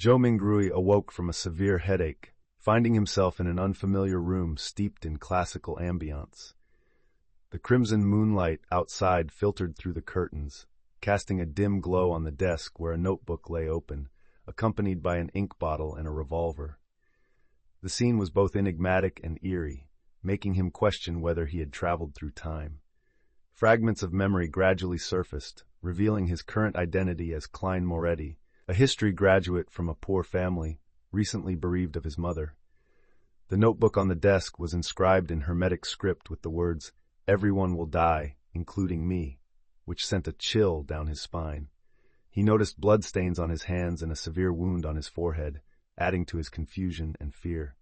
Zhou Mingrui awoke from a severe headache, finding himself in an unfamiliar room steeped in classical ambience. The crimson moonlight outside filtered through the curtains, casting a dim glow on the desk where a notebook lay open, accompanied by an ink bottle and a revolver. The scene was both enigmatic and eerie, making him question whether he had traveled through time. Fragments of memory gradually surfaced, revealing his current identity as Klein Moretti, a history graduate from a poor family, recently bereaved of his mother. The notebook on the desk was inscribed in Hermetic script with the words, "Everyone will die, including me," which sent a chill down his spine. He noticed bloodstains on his hands and a severe wound on his forehead, adding to his confusion and fear.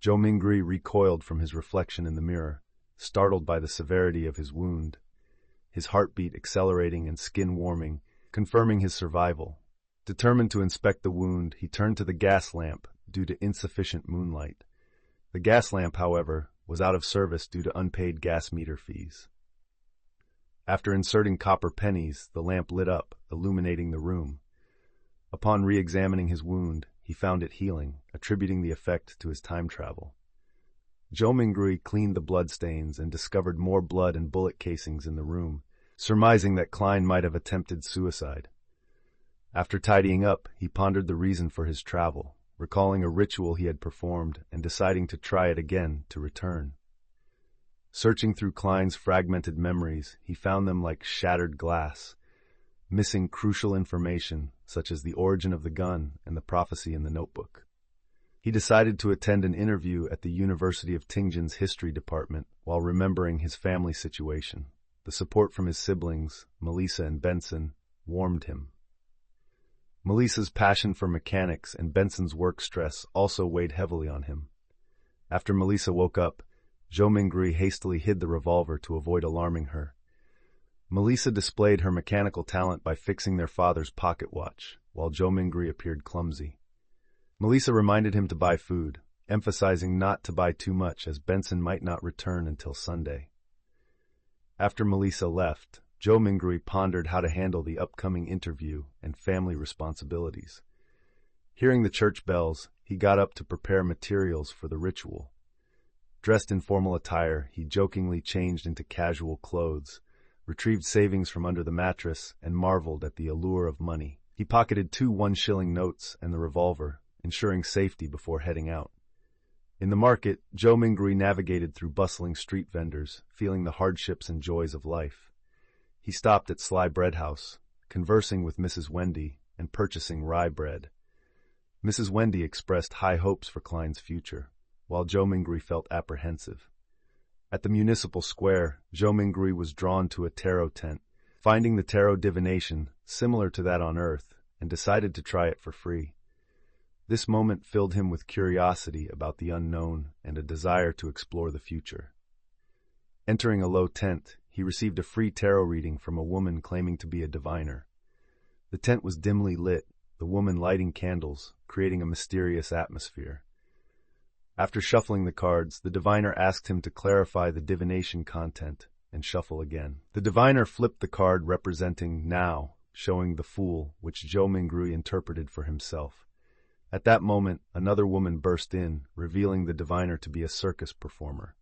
Zhou Mingrui recoiled from his reflection in the mirror, startled by the severity of his wound, his heartbeat accelerating and skin warming, confirming his survival. Determined to inspect the wound, he turned to the gas lamp due to insufficient moonlight. The gas lamp, however, was out of service due to unpaid gas meter fees. After inserting copper pennies, the lamp lit up, illuminating the room. Upon re-examining his wound, he found it healing, attributing the effect to his time travel. Zhou Mingrui cleaned the bloodstains and discovered more blood and bullet casings in the room, surmising that Klein might have attempted suicide. After tidying up, he pondered the reason for his travel, recalling a ritual he had performed and deciding to try it again to return. Searching through Klein's fragmented memories, he found them like shattered glass, missing crucial information such as the origin of the gun and the prophecy in the notebook. He decided to attend an interview at the University of Tingjin's history department while remembering his family situation. The support from his siblings, Melissa and Benson, warmed him. Melissa's passion for mechanics and Benson's work stress also weighed heavily on him. After Melissa woke up, Zhou Mingrui hastily hid the revolver to avoid alarming her. Melissa displayed her mechanical talent by fixing their father's pocket watch, while Zhou Mingrui appeared clumsy. Melissa reminded him to buy food, emphasizing not to buy too much as Benson might not return until Sunday. After Melissa left, Zhou Mingrui pondered how to handle the upcoming interview and family responsibilities. Hearing the church bells, he got up to prepare materials for the ritual. Dressed in formal attire, he jokingly changed into casual clothes, retrieved savings from under the mattress, and marveled at the allure of money. He pocketed 2 one-shilling notes and the revolver, ensuring safety before heading out. In the market, Zhou Mingrui navigated through bustling street vendors, feeling the hardships and joys of life. He stopped at Sly Bread House, conversing with Mrs. Wendy and purchasing rye bread. Mrs. Wendy expressed high hopes for Klein's future, while Zhou Mingrui felt apprehensive. At the municipal square, Zhou Mingrui was drawn to a tarot tent, finding the tarot divination similar to that on Earth, and decided to try it for free. This moment filled him with curiosity about the unknown and a desire to explore the future. Entering a low tent, he received a free tarot reading from a woman claiming to be a diviner. The tent was dimly lit, the woman lighting candles, creating a mysterious atmosphere. After shuffling the cards, the diviner asked him to clarify the divination content and shuffle again. The diviner flipped the card representing now, showing the Fool, which Zhou Mingrui interpreted for himself. At that moment, another woman burst in, revealing the diviner to be a circus performer.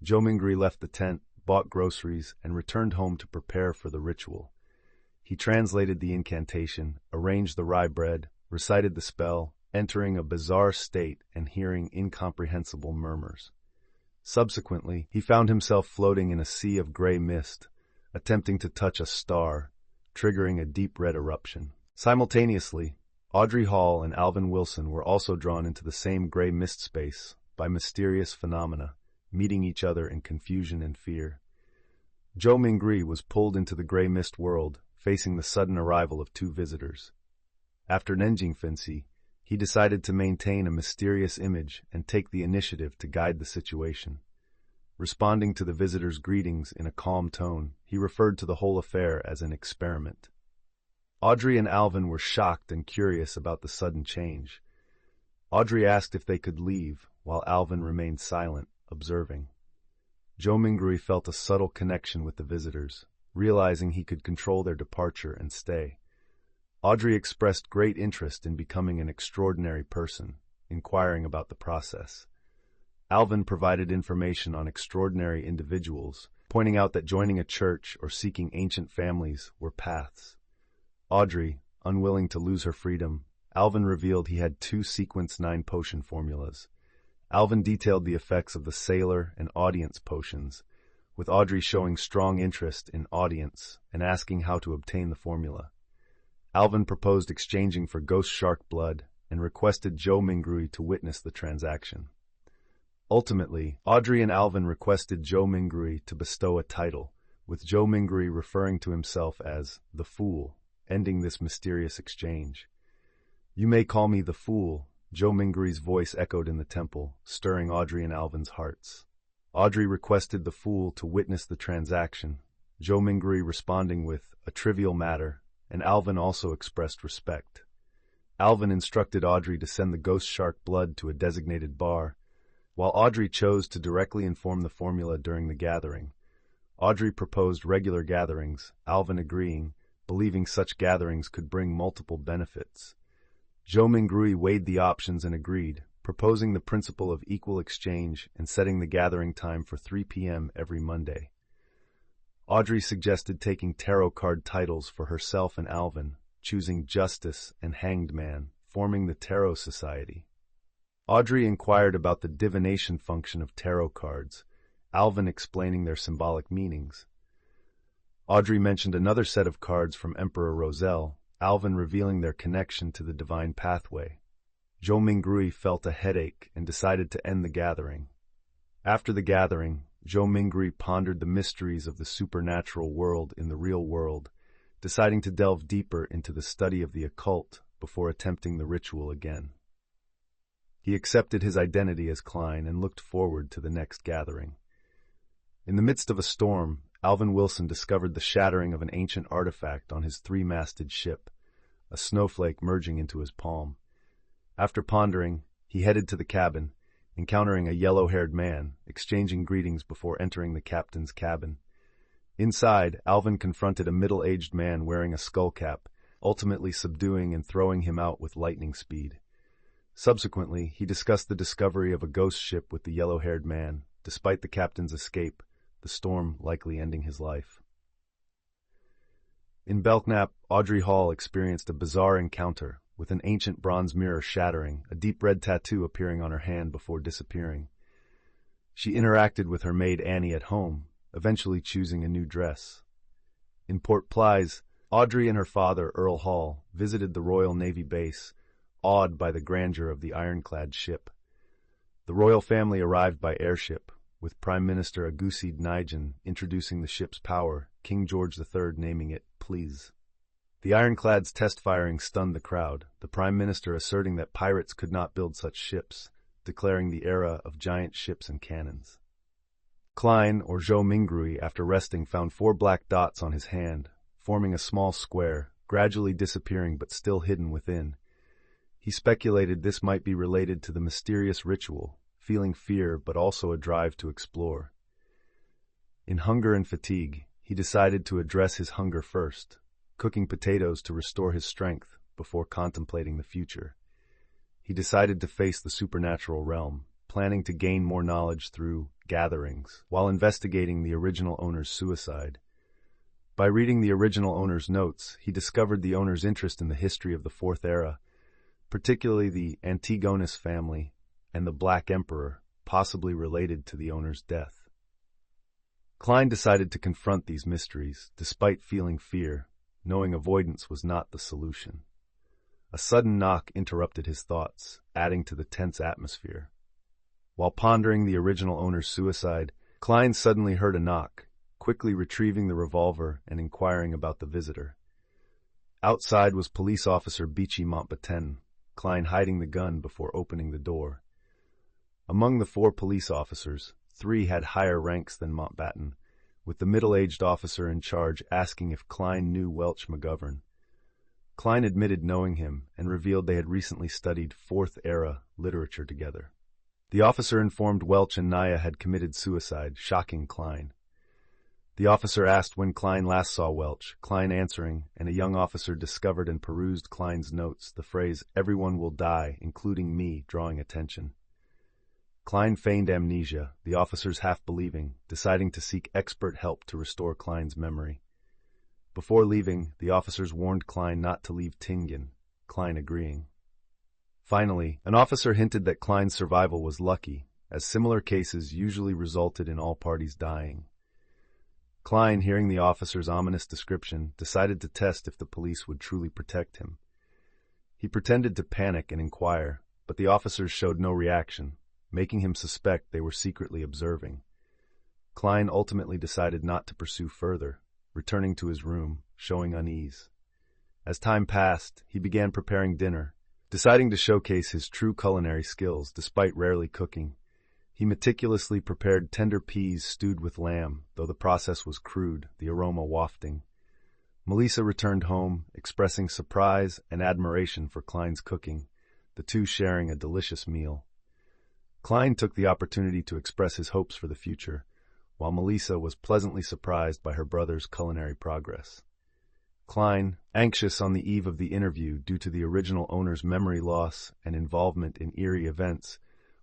Zhou Mingrui left the tent, bought groceries, and returned home to prepare for the ritual. He translated the incantation, arranged the rye bread, recited the spell, entering a bizarre state and hearing incomprehensible murmurs. Subsequently, he found himself floating in a sea of gray mist, attempting to touch a star, triggering a deep red eruption. Simultaneously, Audrey Hall and Alvin Wilson were also drawn into the same gray mist space by mysterious phenomena, meeting each other in confusion and fear. Zhou Mingrui was pulled into the gray mist world, facing the sudden arrival of 2 visitors. After Nenjingfensi, he decided to maintain a mysterious image and take the initiative to guide the situation. Responding to the visitors' greetings in a calm tone, he referred to the whole affair as an experiment. Audrey and Alvin were shocked and curious about the sudden change. Audrey asked if they could leave, while Alvin remained silent, observing. Zhou Mingrui felt a subtle connection with the visitors, realizing he could control their departure and stay. Audrey expressed great interest in becoming an extraordinary person, inquiring about the process. Alvin provided information on extraordinary individuals, pointing out that joining a church or seeking ancient families were paths. Audrey, unwilling to lose her freedom, Alvin revealed he had 2 Sequence 9 potion formulas. Alvin detailed the effects of the Sailor and Audience potions, with Audrey showing strong interest in Audience and asking how to obtain the formula. Alvin proposed exchanging for ghost shark blood and requested Joe Mingrui to witness the transaction. Ultimately, Audrey and Alvin requested Joe Mingrui to bestow a title, with Joe Mingrui referring to himself as the Fool, ending this mysterious exchange. "You may call me the Fool," Joe Mingrui's voice echoed in the temple, stirring Audrey and Alvin's hearts. Audrey requested the Fool to witness the transaction, Joe Mingrui responding with a trivial matter, and Alvin also expressed respect. Alvin instructed Audrey to send the ghost shark blood to a designated bar, while Audrey chose to directly inform the formula during the gathering. Audrey proposed regular gatherings, Alvin agreeing, believing such gatherings could bring multiple benefits. Joe Mingrui weighed the options and agreed, proposing the principle of equal exchange and setting the gathering time for 3 p.m. every Monday. Audrey suggested taking tarot card titles for herself and Alvin, choosing Justice and Hanged Man, forming the Tarot Society. Audrey inquired about the divination function of tarot cards, Alvin explaining their symbolic meanings. Audrey mentioned another set of cards from Emperor Roselle, Alvin revealing their connection to the divine pathway. Joe Mingrui felt a headache and decided to end the gathering. After the gathering, Joe Mingrui pondered the mysteries of the supernatural world in the real world, deciding to delve deeper into the study of the occult before attempting the ritual again. He accepted his identity as Klein and looked forward to the next gathering. In the midst of a storm, Alvin Wilson discovered the shattering of an ancient artifact on his 3-masted ship, a snowflake merging into his palm. After pondering, he headed to the cabin, encountering a yellow-haired man, exchanging greetings before entering the captain's cabin. Inside, Alvin confronted a middle-aged man wearing a skull cap, ultimately subduing and throwing him out with lightning speed. Subsequently, he discussed the discovery of a ghost ship with the yellow-haired man, despite the captain's escape, the storm likely ending his life. In Belknap, Audrey Hall experienced a bizarre encounter, with an ancient bronze mirror shattering, a deep red tattoo appearing on her hand before disappearing. She interacted with her maid Annie at home, eventually choosing a new dress. In Port Plys, Audrey and her father, Earl Hall, visited the Royal Navy base, awed by the grandeur of the ironclad ship. The royal family arrived by airship, with Prime Minister Agusid Naijan introducing the ship's power, King George III naming it Please. The ironclad's test firing stunned the crowd, the Prime Minister asserting that pirates could not build such ships, declaring the era of giant ships and cannons. Klein, or Joe Mingrui, after resting, found 4 black dots on his hand, forming a small square, gradually disappearing but still hidden within. He speculated this might be related to the mysterious ritual, feeling fear but also a drive to explore. In Hunger and Fatigue, he decided to address his hunger first, cooking potatoes to restore his strength before contemplating the future. He decided to face the supernatural realm, planning to gain more knowledge through gatherings, while investigating the original owner's suicide. By reading the original owner's notes, he discovered the owner's interest in the history of the Fourth Era, particularly the Antigonus family and the Black Emperor, possibly related to the owner's death. Klein decided to confront these mysteries, despite feeling fear, knowing avoidance was not the solution. A sudden knock interrupted his thoughts, adding to the tense atmosphere. While pondering the original owner's suicide, Klein suddenly heard a knock, quickly retrieving the revolver and inquiring about the visitor. Outside was police officer Beachy Montbatten, Klein hiding the gun before opening the door. Among the 4 police officers, 3 had higher ranks than Montbatten, with the middle-aged officer in charge asking if Klein knew Welch McGovern. Klein admitted knowing him and revealed they had recently studied Fourth Era literature together. The officer informed Welch and Naya had committed suicide, shocking Klein. The officer asked when Klein last saw Welch, Klein answering, and a young officer discovered and perused Klein's notes, the phrase, "Everyone will die, including me," drawing attention. Klein feigned amnesia, the officers half believing, deciding to seek expert help to restore Klein's memory. Before leaving, the officers warned Klein not to leave Tingen, Klein agreeing. Finally, an officer hinted that Klein's survival was lucky, as similar cases usually resulted in all parties dying. Klein, hearing the officer's ominous description, decided to test if the police would truly protect him. He pretended to panic and inquire, but the officers showed no reaction, making him suspect they were secretly observing. Klein ultimately decided not to pursue further, returning to his room, showing unease. As time passed, he began preparing dinner, deciding to showcase his true culinary skills despite rarely cooking. He meticulously prepared tender peas stewed with lamb, though the process was crude, the aroma wafting. Melissa returned home, expressing surprise and admiration for Klein's cooking, the two sharing a delicious meal. Klein took the opportunity to express his hopes for the future, while Melissa was pleasantly surprised by her brother's culinary progress. Klein, anxious on the eve of the interview due to the original owner's memory loss and involvement in eerie events,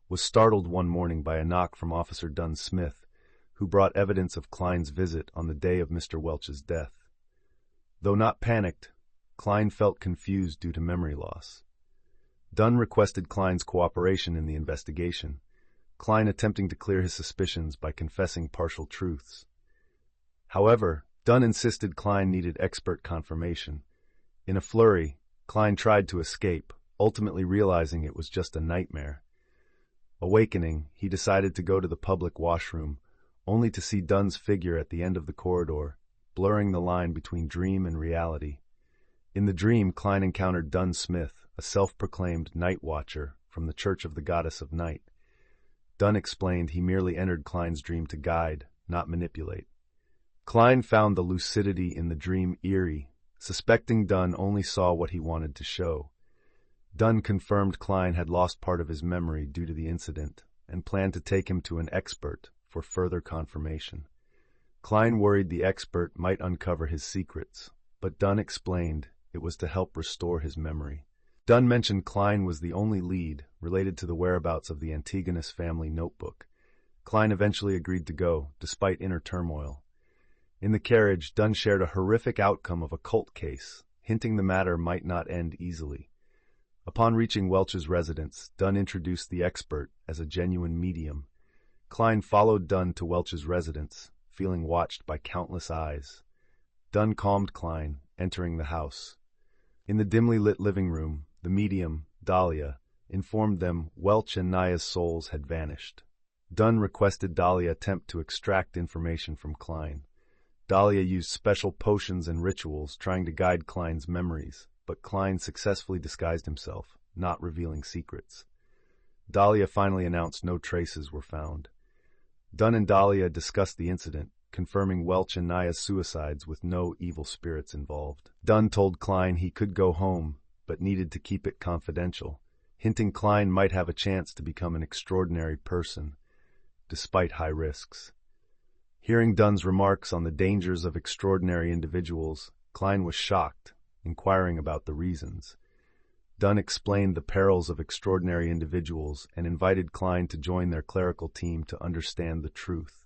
was startled one morning by a knock from Officer Dunn Smith, who brought evidence of Klein's visit on the day of Mr. Welch's death. Though not panicked, Klein felt confused due to memory loss. Dunn requested Klein's cooperation in the investigation, Klein attempting to clear his suspicions by confessing partial truths. However, Dunn insisted Klein needed expert confirmation. In a flurry, Klein tried to escape, ultimately realizing it was just a nightmare. Awakening, he decided to go to the public washroom, only to see Dunn's figure at the end of the corridor, blurring the line between dream and reality. In the dream, Klein encountered Dunn Smith, a self-proclaimed night watcher from the Church of the Goddess of Night. Dunn explained he merely entered Klein's dream to guide, not manipulate. Klein found the lucidity in the dream eerie, suspecting Dunn only saw what he wanted to show. Dunn confirmed Klein had lost part of his memory due to the incident and planned to take him to an expert for further confirmation. Klein worried the expert might uncover his secrets, but Dunn explained it was to help restore his memory. Dunn mentioned Klein was the only lead related to the whereabouts of the Antigonus family notebook. Klein eventually agreed to go, despite inner turmoil. In the carriage, Dunn shared a horrific outcome of a cult case, hinting the matter might not end easily. Upon reaching Welch's residence, Dunn introduced the expert as a genuine medium. Klein followed Dunn to Welch's residence, feeling watched by countless eyes. Dunn calmed Klein, entering the house. In the dimly lit living room, the medium, Dahlia, informed them Welch and Naya's souls had vanished. Dunn requested Dahlia attempt to extract information from Klein. Dahlia used special potions and rituals trying to guide Klein's memories, but Klein successfully disguised himself, not revealing secrets. Dahlia finally announced no traces were found. Dunn and Dahlia discussed the incident, confirming Welch and Naya's suicides with no evil spirits involved. Dunn told Klein he could go home, but needed to keep it confidential, hinting Klein might have a chance to become an extraordinary person, despite high risks. Hearing Dunn's remarks on the dangers of extraordinary individuals, Klein was shocked, inquiring about the reasons. Dunn explained the perils of extraordinary individuals and invited Klein to join their clerical team to understand the truth.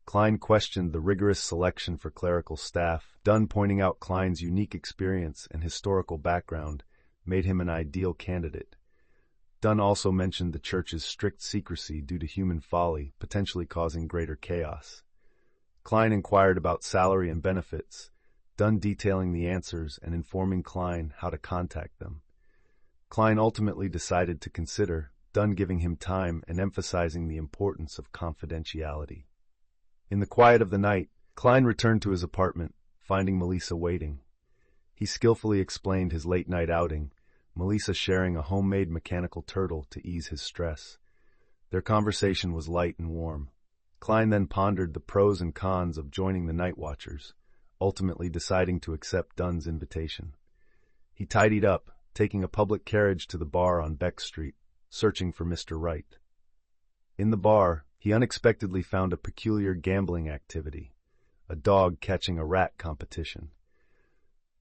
Klein questioned the rigorous selection for clerical staff. Dunn, pointing out Klein's unique experience and historical background, made him an ideal candidate. Dunn also mentioned the church's strict secrecy due to human folly, potentially causing greater chaos. Klein inquired about salary and benefits, Dunn detailing the answers and informing Klein how to contact them. Klein ultimately decided to consider, Dunn giving him time and emphasizing the importance of confidentiality. In the quiet of the night, Klein returned to his apartment, finding Melissa waiting. He skillfully explained his late-night outing, Melissa sharing a homemade mechanical turtle to ease his stress. Their conversation was light and warm. Klein then pondered the pros and cons of joining the Night Watchers, ultimately deciding to accept Dunn's invitation. He tidied up, taking a public carriage to the bar on Beck Street, searching for Mr. Wright. In the bar, he unexpectedly found a peculiar gambling activity. a dog catching a rat competition.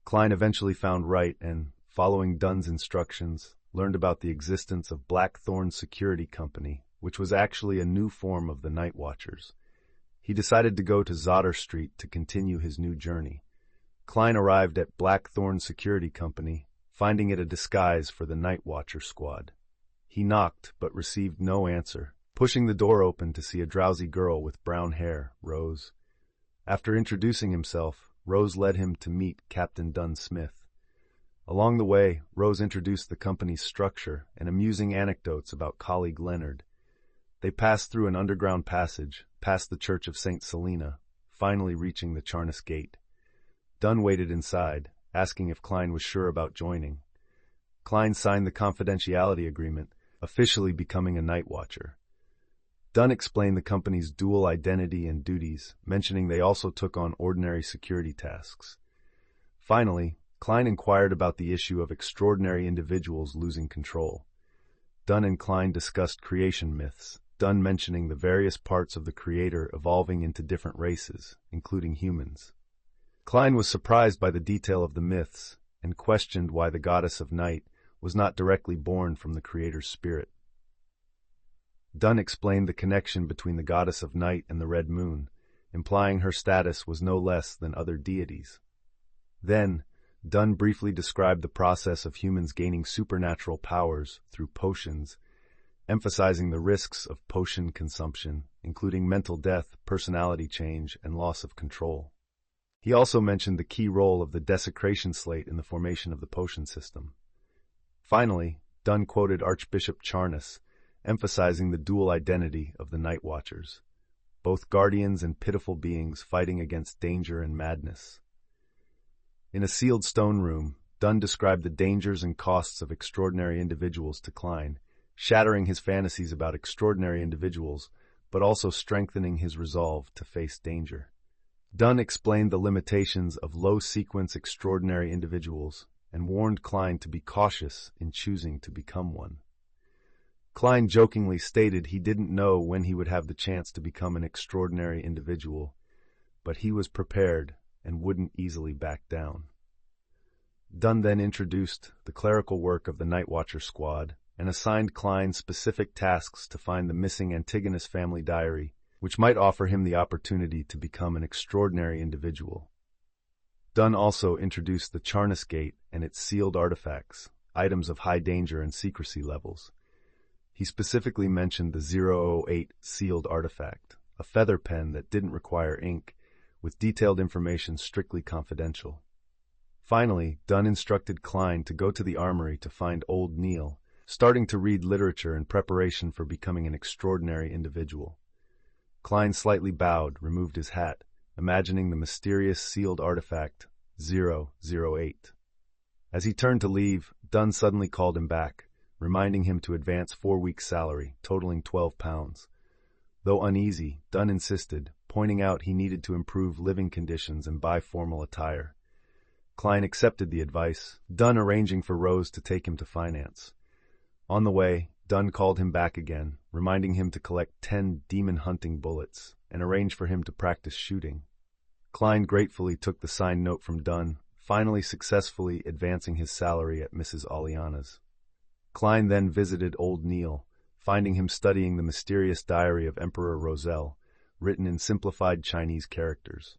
Klein eventually found right and, following Dunn's instructions, learned about the existence of Blackthorn Security Company, which was actually a new form of the Night Watchers. He decided to go to Zotter Street to continue his new journey. Klein arrived at Blackthorn Security Company, finding it a disguise for the Night Watcher squad. He knocked, but received no answer, pushing the door open to see a drowsy girl with brown hair, Rose. After introducing himself, Rose led him to meet Captain Dunn Smith. Along the way, Rose introduced the company's structure and amusing anecdotes about colleague Leonard. They passed through an underground passage, past the Church of St. Selena, finally reaching the Charnas Gate. Dunn waited inside, asking if Klein was sure about joining. Klein signed the confidentiality agreement, officially becoming a Night Watcher. Dunn explained the company's dual identity and duties, mentioning they also took on ordinary security tasks. Finally, Klein inquired about the issue of extraordinary individuals losing control. Dunn and Klein discussed creation myths, Dunn mentioning the various parts of the Creator evolving into different races, including humans. Klein was surprised by the detail of the myths and questioned why the goddess of night was not directly born from the Creator's spirit. Dunn explained the connection between the goddess of night and the red moon, implying her status was no less than other deities. Then, Dunn briefly described the process of humans gaining supernatural powers through potions, emphasizing the risks of potion consumption, including mental death, personality change, and loss of control. He also mentioned the key role of the desecration slate in the formation of the potion system. Finally, Dunn quoted Archbishop Charnas, emphasizing the dual identity of the Night Watchers, both guardians and pitiful beings fighting against danger and madness. In a sealed stone room, Dunn described the dangers and costs of extraordinary individuals to Klein, shattering his fantasies about extraordinary individuals, but also strengthening his resolve to face danger. Dunn explained the limitations of low-sequence extraordinary individuals and warned Klein to be cautious in choosing to become one. Klein jokingly stated he didn't know when he would have the chance to become an extraordinary individual, but he was prepared and wouldn't easily back down. Dunn then introduced the clerical work of the Night Watcher squad and assigned Klein specific tasks to find the missing Antigonus family diary, which might offer him the opportunity to become an extraordinary individual. Dunn also introduced the Charnas Gate and its sealed artifacts, items of high danger and secrecy levels. He specifically mentioned the 008 sealed artifact, a feather pen that didn't require ink, with detailed information strictly confidential. Finally, Dunn instructed Klein to go to the armory to find Old Neil, starting to read literature in preparation for becoming an extraordinary individual. Klein slightly bowed, removed his hat, imagining the mysterious sealed artifact 008. As he turned to leave, Dunn suddenly called him back, reminding him to advance 4 weeks' salary, totaling £12. Though uneasy, Dunn insisted, pointing out he needed to improve living conditions and buy formal attire. Klein accepted the advice, Dunn arranging for Rose to take him to finance. On the way, Dunn called him back again, reminding him to collect 10 demon-hunting bullets and arrange for him to practice shooting. Klein gratefully took the signed note from Dunn, finally successfully advancing his salary at Mrs. Aliana's. Klein then visited Old Neil, finding him studying the mysterious diary of Emperor Roselle, written in simplified Chinese characters.